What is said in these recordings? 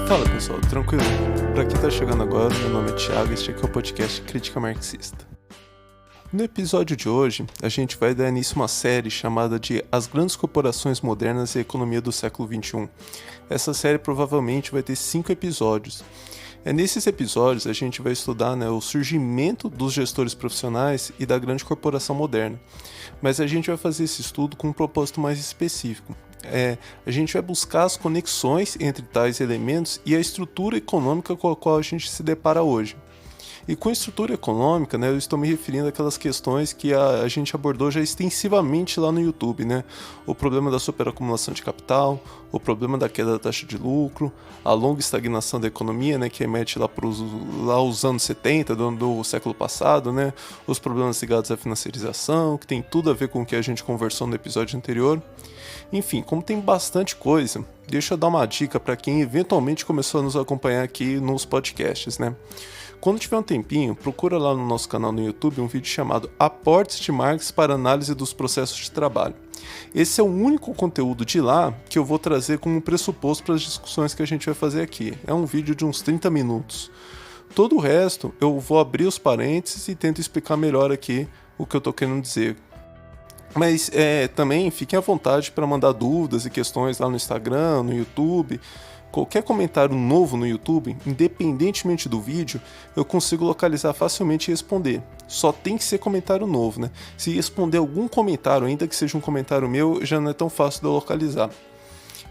Fala pessoal, tranquilo? Pra quem tá chegando agora, meu nome é Thiago e este aqui é o podcast Crítica Marxista. No episódio de hoje, a gente vai dar início a uma série chamada de As Grandes Corporações Modernas e a Economia do Século XXI. Essa série provavelmente vai ter 5 episódios. Nesses episódios a gente vai estudar o surgimento dos gestores profissionais e da grande corporação moderna. Mas a gente vai fazer esse estudo com um propósito mais específico. A gente vai buscar as conexões entre tais elementos e a estrutura econômica com a qual a gente se depara hoje. E com estrutura econômica, eu estou me referindo àquelas questões que a gente abordou já extensivamente lá no YouTube, O problema da superacumulação de capital, o problema da queda da taxa de lucro, a longa estagnação da economia, que remete lá os anos 70 do século passado, Os problemas ligados à financiarização, que tem tudo a ver com o que a gente conversou no episódio anterior. Enfim, como tem bastante coisa, deixa eu dar uma dica para quem eventualmente começou a nos acompanhar aqui nos podcasts, Quando tiver um tempinho, procura lá no nosso canal no YouTube um vídeo chamado Aportes de Marx para Análise dos Processos de Trabalho. Esse é o único conteúdo de lá que eu vou trazer como pressuposto para as discussões que a gente vai fazer aqui. É um vídeo de uns 30 minutos. Todo o resto eu vou abrir os parênteses e tento explicar melhor aqui o que eu estou querendo dizer. Mas também fiquem à vontade para mandar dúvidas e questões lá no Instagram, no YouTube. Qualquer comentário novo no YouTube, independentemente do vídeo, eu consigo localizar facilmente e responder. Só tem que ser comentário novo, Se responder algum comentário, ainda que seja um comentário meu, já não é tão fácil de eu localizar.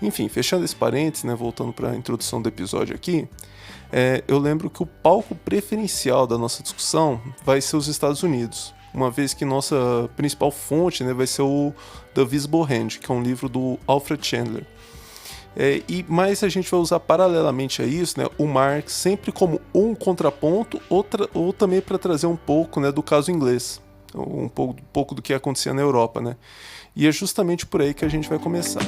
Enfim, fechando esse parênteses, voltando para a introdução do episódio aqui, eu lembro que o palco preferencial da nossa discussão vai ser os Estados Unidos, uma vez que nossa principal fonte vai ser o The Visible Hand, que é um livro do Alfred Chandler. Mas a gente vai usar paralelamente a isso o Marx sempre como um contraponto ou também para trazer um pouco do caso inglês, um pouco do que acontecia na Europa. E é justamente por aí que a gente vai começar.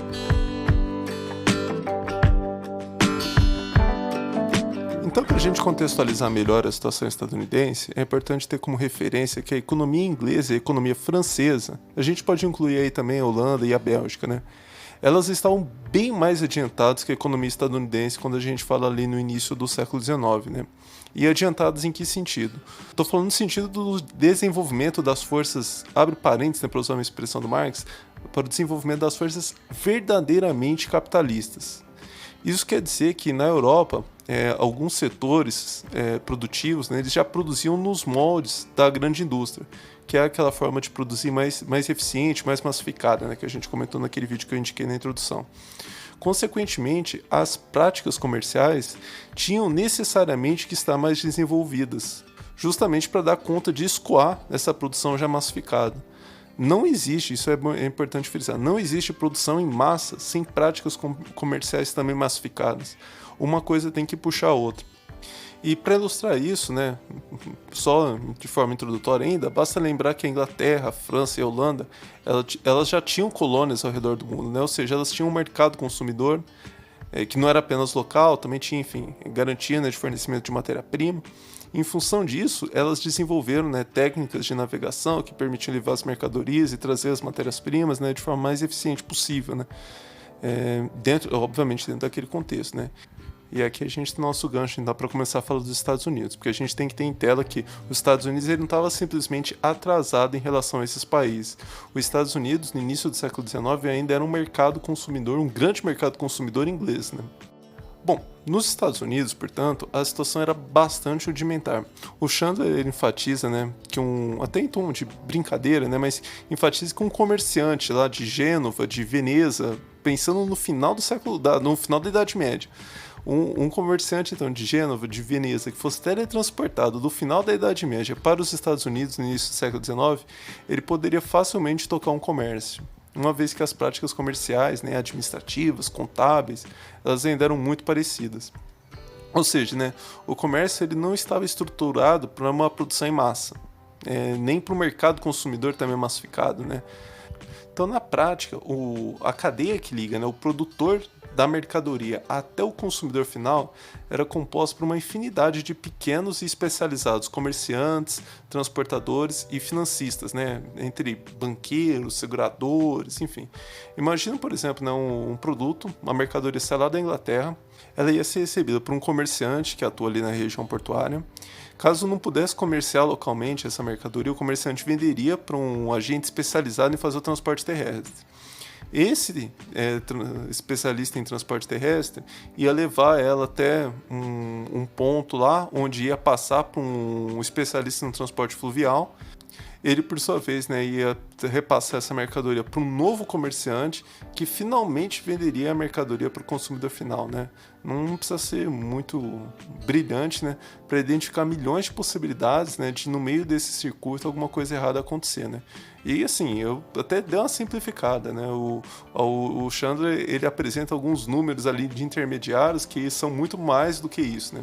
Então, para a gente contextualizar melhor a situação estadunidense, é importante ter como referência que a economia inglesa e a economia francesa, a gente pode incluir aí também a Holanda e a Bélgica, elas estavam bem mais adiantadas que a economia estadunidense quando a gente fala ali no início do século XIX, E adiantadas em que sentido? Estou falando no sentido do desenvolvimento das forças, abre parênteses, para usar uma expressão do Marx, para o desenvolvimento das forças verdadeiramente capitalistas. Isso quer dizer que na Europa, alguns setores produtivos, eles já produziam nos moldes da grande indústria, que é aquela forma de produzir mais eficiente, mais massificada, que a gente comentou naquele vídeo que eu indiquei na introdução. Consequentemente, as práticas comerciais tinham necessariamente que estar mais desenvolvidas, justamente para dar conta de escoar essa produção já massificada. Não existe, isso é importante frisar, não existe produção em massa sem práticas comerciais também massificadas. Uma coisa tem que puxar a outra. E para ilustrar isso, só de forma introdutória ainda, basta lembrar que a Inglaterra, a França e a Holanda, elas já tinham colônias ao redor do mundo, Ou seja, elas tinham um mercado consumidor, que não era apenas local, também tinha, garantia de fornecimento de matéria-prima. Em função disso, elas desenvolveram técnicas de navegação que permitiam levar as mercadorias e trazer as matérias-primas de forma mais eficiente possível, obviamente dentro daquele contexto, E aqui a gente tem nosso gancho, dá para começar a falar dos Estados Unidos, porque a gente tem que ter em tela que os Estados Unidos ele não estava simplesmente atrasado em relação a esses países. Os Estados Unidos, no início do século XIX, ainda era um mercado consumidor, um grande mercado consumidor inglês, Bom, nos Estados Unidos, portanto, a situação era bastante rudimentar. O Chandler ele enfatiza, que até em tom de brincadeira, mas enfatiza que um comerciante lá de Gênova, de Veneza, pensando no final no final da Idade Média, um comerciante então de Gênova, de Veneza, que fosse teletransportado do final da Idade Média para os Estados Unidos no início do século XIX, ele poderia facilmente tocar um comércio. Uma vez que as práticas comerciais, administrativas, contábeis, elas ainda eram muito parecidas. Ou seja, o comércio ele não estava estruturado para uma produção em massa, nem para o mercado consumidor também massificado. Então, na prática, a cadeia que liga o produtor da mercadoria até o consumidor final era composta por uma infinidade de pequenos e especializados comerciantes, transportadores e financistas, né? Entre banqueiros, seguradores, enfim. Imagina, por exemplo, né, um produto, uma mercadoria sei lá da Inglaterra, ela ia ser recebida por um comerciante que atua ali na região portuária. Caso não pudesse comerciar localmente essa mercadoria, o comerciante venderia para um agente especializado em fazer o transporte terrestre. Esse especialista em transporte terrestre ia levar ela até um ponto lá onde ia passar para um especialista no transporte fluvial. Ele, por sua vez, né, ia repassar essa mercadoria para um novo comerciante que finalmente venderia a mercadoria para o consumidor final, né? Não precisa ser muito brilhante, né, para identificar milhões de possibilidades, né, de no meio desse circuito alguma coisa errada acontecer, né? E assim, eu até dei uma simplificada, né? O Chandler, ele apresenta alguns números ali de intermediários que são muito mais do que isso, né?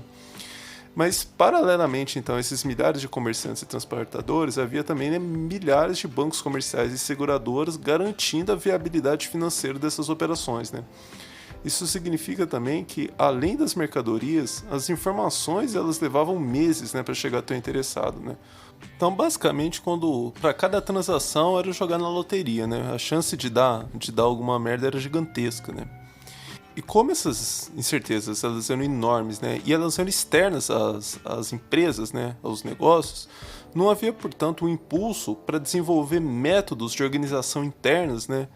Mas, paralelamente, então, a esses milhares de comerciantes e transportadores, havia também, né, milhares de bancos comerciais e seguradoras garantindo a viabilidade financeira dessas operações, né? Isso significa também que, além das mercadorias, as informações elas levavam meses, né, para chegar até o interessado, né? Então, basicamente, para cada transação era jogar na loteria, né? A chance de dar alguma merda era gigantesca, né? E como essas incertezas elas eram enormes, né, e elas eram externas às empresas, né, aos negócios, não havia, portanto, um impulso para desenvolver métodos de organização internas, né,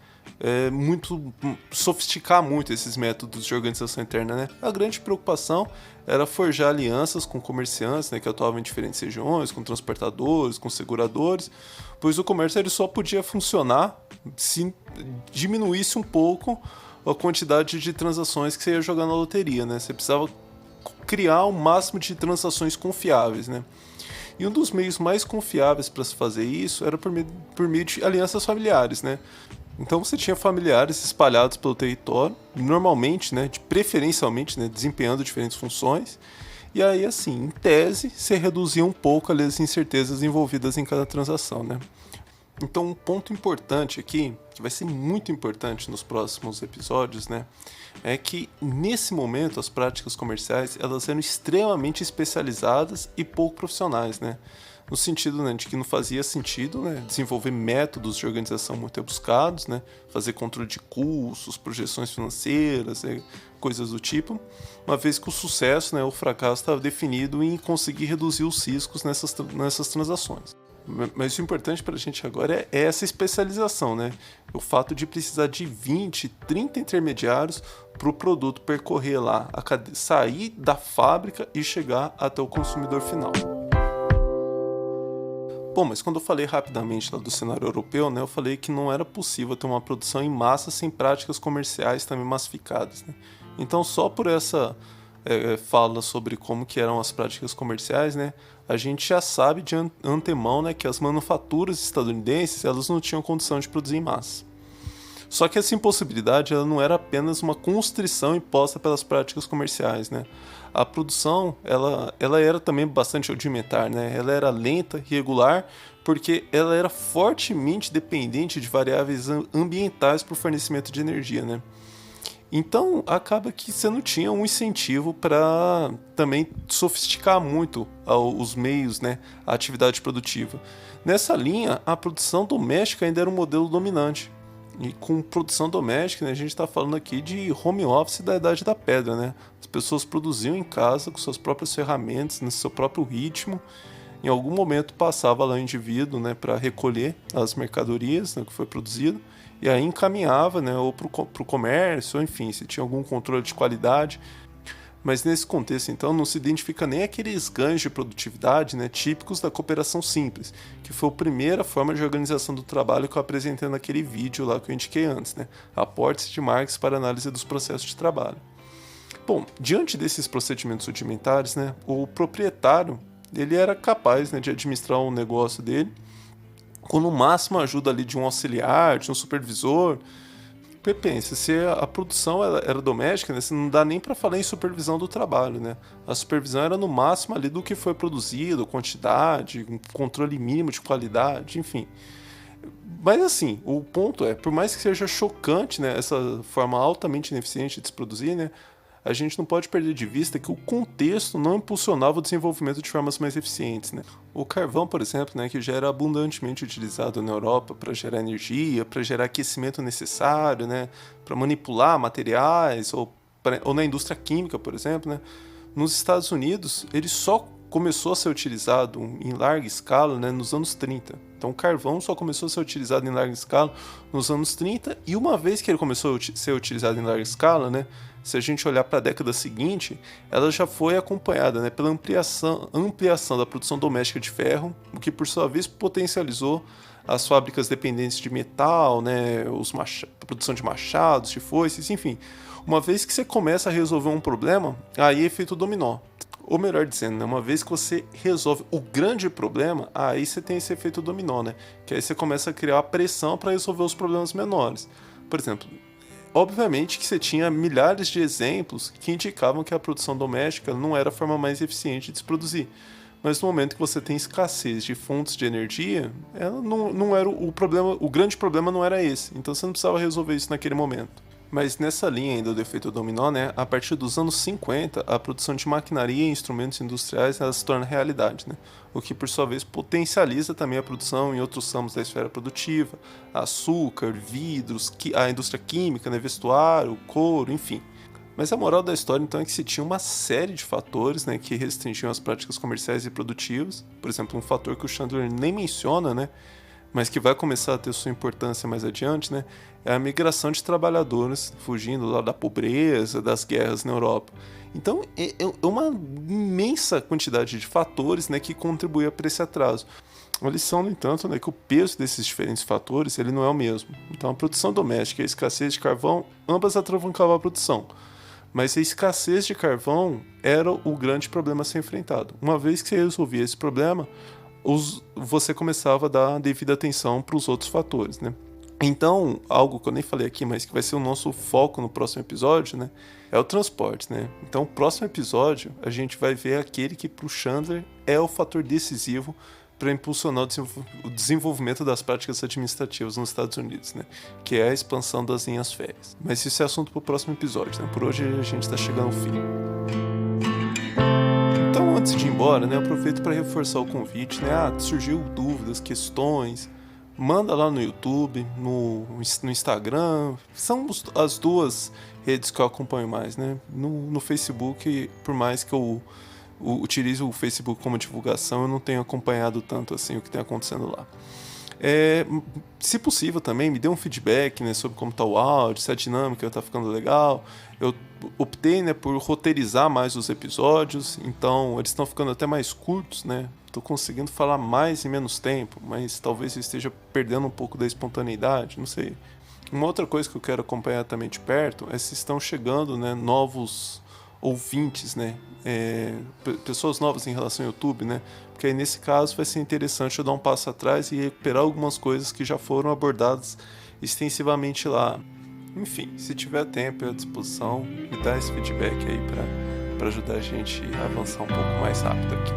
sofisticar muito esses métodos de organização interna, né. A grande preocupação era forjar alianças com comerciantes, né, que atuavam em diferentes regiões, com transportadores, com seguradores, pois o comércio ele só podia funcionar se diminuísse um pouco a quantidade de transações que você ia jogar na loteria, né? Você precisava criar o máximo de transações confiáveis, né? E um dos meios mais confiáveis para se fazer isso era por meio de alianças familiares, né? Então você tinha familiares espalhados pelo território, normalmente, né, preferencialmente, né, desempenhando diferentes funções. E aí, assim, em tese, você reduzia um pouco ali as incertezas envolvidas em cada transação, né? Então, um ponto importante aqui, que vai ser muito importante nos próximos episódios, né, é que nesse momento as práticas comerciais elas eram extremamente especializadas e pouco profissionais, né, no sentido, né, de que não fazia sentido, né, desenvolver métodos de organização muito rebuscados, né, fazer controle de custos, projeções financeiras, coisas do tipo, uma vez que o sucesso, né, o fracasso estava definido em conseguir reduzir os riscos nessas transações. Mas o importante para a gente agora é essa especialização, né? O fato de precisar de 20, 30 intermediários para o produto percorrer lá, sair da fábrica e chegar até o consumidor final. Bom, mas quando eu falei rapidamente lá do cenário europeu, né, eu falei que não era possível ter uma produção em massa sem práticas comerciais também massificadas, né? Então, só por essa fala sobre como que eram as práticas comerciais, né, a gente já sabe de antemão, né, que as manufaturas estadunidenses elas não tinham condição de produzir em massa. Só que essa impossibilidade ela não era apenas uma constrição imposta pelas práticas comerciais, né? A produção ela era também bastante rudimentar, né? Ela era lenta, irregular, porque ela era fortemente dependente de variáveis ambientais para o fornecimento de energia, né? Então, acaba que você não tinha um incentivo para também sofisticar muito os meios, né, a atividade produtiva. Nessa linha, a produção doméstica ainda era um modelo dominante. E com produção doméstica, né, a gente está falando aqui de home office da Idade da Pedra, né? As pessoas produziam em casa com suas próprias ferramentas, no seu próprio ritmo. Em algum momento passava lá o indivíduo, né, para recolher as mercadorias, né, que foi produzido, e aí encaminhava, né, ou para o comércio, ou enfim, se tinha algum controle de qualidade. Mas nesse contexto, então, não se identifica nem aqueles ganhos de produtividade, né, típicos da cooperação simples, que foi a primeira forma de organização do trabalho que eu apresentei naquele vídeo lá que eu indiquei antes, né, aportes de Marx para análise dos processos de trabalho. Bom, diante desses procedimentos rudimentares, né, o proprietário ele era capaz, né, de administrar o negócio dele com no máximo a ajuda ali de um auxiliar, de um supervisor. Pensa, se a produção era doméstica, né, você não dá nem para falar em supervisão do trabalho, né? A supervisão era no máximo ali do que foi produzido, quantidade, um controle mínimo de qualidade, enfim. Mas assim, o ponto é, por mais que seja chocante, né, essa forma altamente ineficiente de se produzir, né, a gente não pode perder de vista que o contexto não impulsionava o desenvolvimento de formas mais eficientes, né. O carvão, por exemplo, né, que já era abundantemente utilizado na Europa para gerar energia, para gerar aquecimento necessário, né, para manipular materiais, ou na indústria química, por exemplo, né, nos Estados Unidos, ele só começou a ser utilizado em larga escala, né, nos anos 30. Então o carvão só começou a ser utilizado em larga escala nos anos 30, e uma vez que ele começou a ser utilizado em larga escala, né, se a gente olhar para a década seguinte, ela já foi acompanhada, né, pela ampliação da produção doméstica de ferro, o que por sua vez potencializou as fábricas dependentes de metal, né, a produção de machados, de foices, enfim. Uma vez que você começa a resolver um problema, aí é efeito dominó. Ou melhor dizendo, né, uma vez que você resolve o grande problema, aí você tem esse efeito dominó, né? Que aí você começa a criar a pressão para resolver os problemas menores. Por exemplo, obviamente que você tinha milhares de exemplos que indicavam que a produção doméstica não era a forma mais eficiente de se produzir. Mas no momento que você tem escassez de fontes de energia, ela não era o problema, o grande problema não era esse. Então você não precisava resolver isso naquele momento. Mas nessa linha ainda do efeito dominó, né, a partir dos anos 50, a produção de maquinaria e instrumentos industriais ela se torna realidade, né, o que por sua vez potencializa também a produção em outros ramos da esfera produtiva, açúcar, vidros, a indústria química, né, vestuário, couro, enfim. Mas a moral da história então é que se tinha uma série de fatores, né, que restringiam as práticas comerciais e produtivas. Por exemplo, um fator que o Chandler nem menciona, né, mas que vai começar a ter sua importância mais adiante, né, é a migração de trabalhadores fugindo lá da pobreza, das guerras na Europa. Então é uma imensa quantidade de fatores, né, que contribuía para esse atraso. A lição, no entanto, é que o peso desses diferentes fatores ele não é o mesmo. Então a produção doméstica e a escassez de carvão, ambas atravancavam a produção. Mas a escassez de carvão era o grande problema a ser enfrentado. Uma vez que você resolvia esse problema, você começava a dar devida atenção para os outros fatores, né? Então, algo que eu nem falei aqui, mas que vai ser o nosso foco no próximo episódio, né? É o transporte, né? Então, no próximo episódio, a gente vai ver aquele que para o Chandler é o fator decisivo para impulsionar o desenvolvimento das práticas administrativas nos Estados Unidos, né? Que é a expansão das linhas férreas. Mas isso é assunto para o próximo episódio, né? Por hoje a gente está chegando ao fim. Então, antes de ir embora, né, aproveito para reforçar o convite, né? Surgiu dúvidas, questões, manda lá no YouTube, no Instagram, são as duas redes que eu acompanho mais, né? No Facebook, por mais que eu utilize o Facebook como divulgação, eu não tenho acompanhado tanto assim o que tem acontecendo lá. Se possível também, me dê um feedback, né, sobre como está o áudio, se a dinâmica está ficando legal. Eu optei, né, por roteirizar mais os episódios, então eles estão ficando até mais curtos, né? Estou conseguindo falar mais em menos tempo, mas talvez eu esteja perdendo um pouco da espontaneidade, não sei. Uma outra coisa que eu quero acompanhar também de perto é se estão chegando, né, novos ouvintes, né, pessoas novas em relação ao YouTube, né, porque aí nesse caso vai ser interessante eu dar um passo atrás e recuperar algumas coisas que já foram abordadas extensivamente lá. Enfim, se tiver tempo e à disposição, me dá esse feedback aí para ajudar a gente a avançar um pouco mais rápido aqui.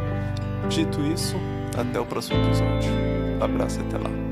Dito isso, até o próximo episódio. Abraço e até lá.